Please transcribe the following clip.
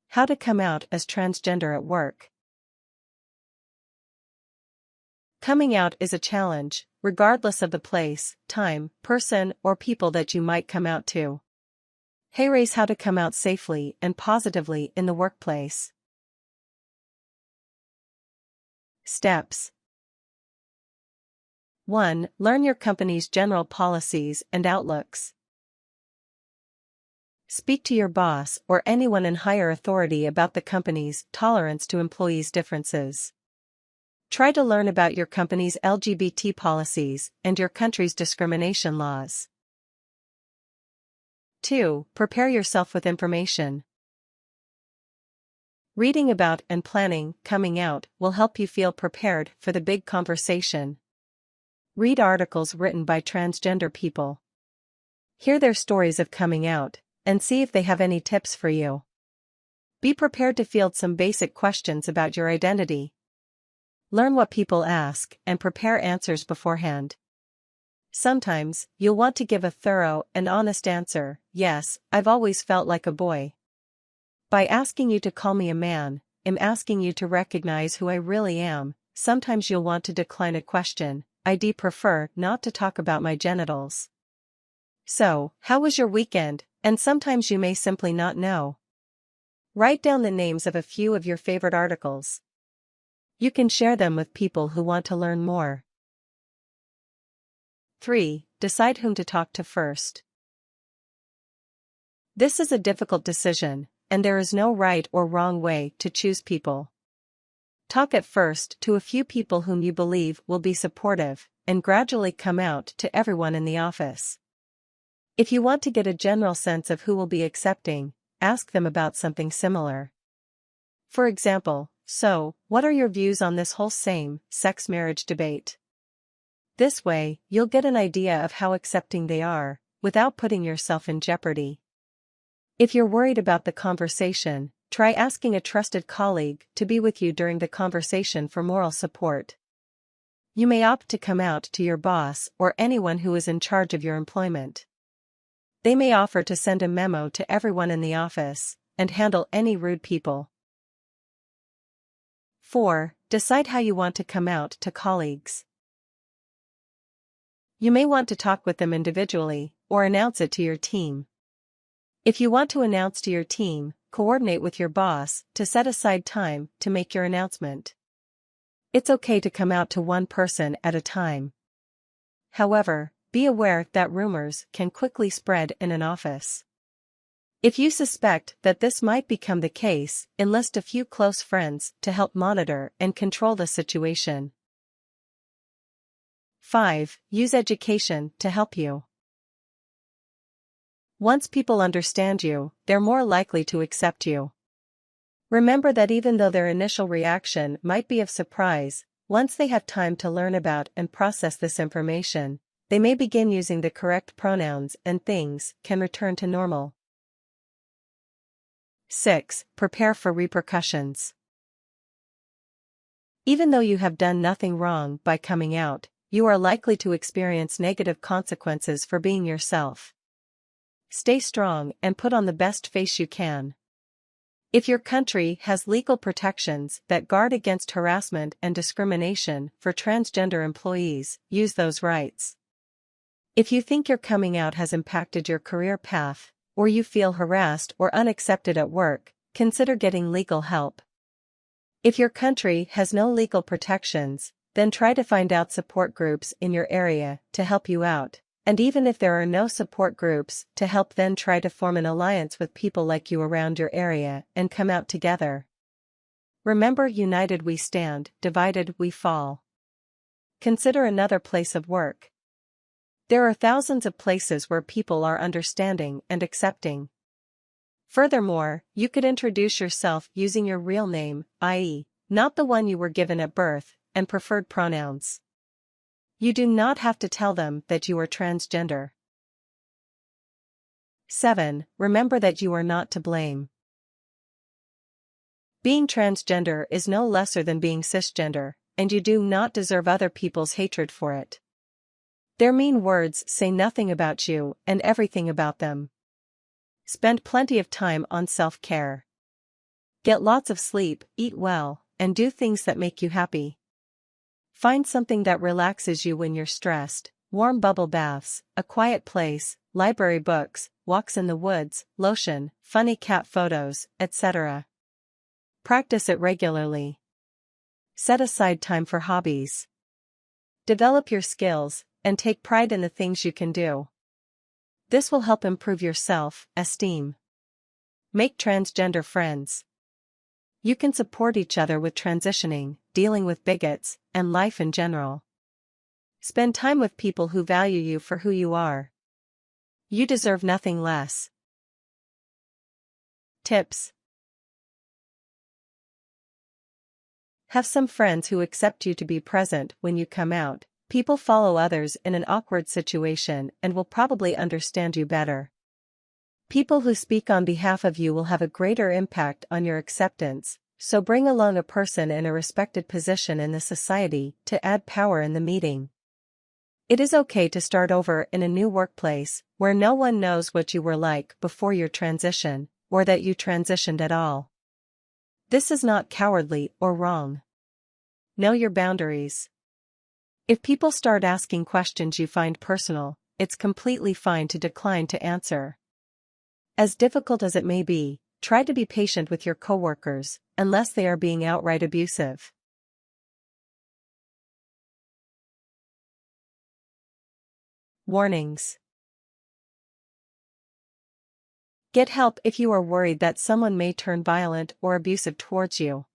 How to come out as transgender at work. Coming out is a challenge, regardless of the place, time, person, or people that you might come out to. Here's how to come out safely and positively in the workplace. Steps. 1. Learn your company's general policies and outlooks. Speak to your boss or anyone in higher authority about the company's tolerance to employees' differences. Try to learn about your company's LGBT policies and your country's discrimination laws. 2. Prepare yourself with information. Reading about and planning coming out will help you feel prepared for the big conversation. Read articles written by transgender people. Hear their stories of coming out, and see if they have any tips for you. Be prepared to field some basic questions about your identity. Learn what people ask and prepare answers beforehand. Sometimes, you'll want to give a thorough and honest answer. Yes, I've always felt like a boy. By asking you to call me a man, I'm asking you to recognize who I really am. Sometimes you'll want to decline a question. I'd prefer not to talk about my genitals. So, how was your weekend? And sometimes you may simply not know. Write down the names of a few of your favorite articles. You can share them with people who want to learn more. 3. Decide whom to talk to first. This is a difficult decision, and there is no right or wrong way to choose people. Talk at first to a few people whom you believe will be supportive, and gradually come out to everyone in the office. If you want to get a general sense of who will be accepting, ask them about something similar. For example, so, what are your views on this whole same-sex marriage debate? This way, you'll get an idea of how accepting they are, without putting yourself in jeopardy. If you're worried about the conversation, try asking a trusted colleague to be with you during the conversation for moral support. You may opt to come out to your boss or anyone who is in charge of your employment. They may offer to send a memo to everyone in the office, and handle any rude people. 4. Decide how you want to come out to colleagues. You may want to talk with them individually, or announce it to your team. If you want to announce to your team, coordinate with your boss to set aside time to make your announcement. It's okay to come out to one person at a time. However, be aware that rumors can quickly spread in an office. If you suspect that this might become the case, enlist a few close friends to help monitor and control the situation. 5. Use education to help you. Once people understand you, they're more likely to accept you. Remember that even though their initial reaction might be of surprise, once they have time to learn about and process this information, they may begin using the correct pronouns and things can return to normal. 6. Prepare for repercussions. Even though you have done nothing wrong by coming out, you are likely to experience negative consequences for being yourself. Stay strong and put on the best face you can. If your country has legal protections that guard against harassment and discrimination for transgender employees, use those rights. If you think your coming out has impacted your career path, or you feel harassed or unaccepted at work, consider getting legal help. If your country has no legal protections, then try to find out support groups in your area to help you out, and even if there are no support groups to help, then try to form an alliance with people like you around your area and come out together. Remember, united we stand, divided we fall. Consider another place of work. There are thousands of places where people are understanding and accepting. Furthermore, you could introduce yourself using your real name, i.e., not the one you were given at birth, and preferred pronouns. You do not have to tell them that you are transgender. 7. Remember that you are not to blame. Being transgender is no lesser than being cisgender, and you do not deserve other people's hatred for it. Their mean words say nothing about you and everything about them. Spend plenty of time on self-care. Get lots of sleep, eat well, and do things that make you happy. Find something that relaxes you when you're stressed: warm bubble baths, a quiet place, library books, walks in the woods, lotion, funny cat photos, etc. Practice it regularly. Set aside time for hobbies. Develop your skills, and take pride in the things you can do. This will help improve your self-esteem. Make transgender friends. You can support each other with transitioning, dealing with bigots, and life in general. Spend time with people who value you for who you are. You deserve nothing less. Tips. Have some friends who accept you to be present when you come out. People follow others in an awkward situation and will probably understand you better. People who speak on behalf of you will have a greater impact on your acceptance, so bring along a person in a respected position in the society to add power in the meeting. It is okay to start over in a new workplace where no one knows what you were like before your transition, or that you transitioned at all. This is not cowardly or wrong. Know your boundaries. If people start asking questions you find personal, it's completely fine to decline to answer. As difficult as it may be, try to be patient with your coworkers, unless they are being outright abusive. Warnings. Get help if you are worried that someone may turn violent or abusive towards you.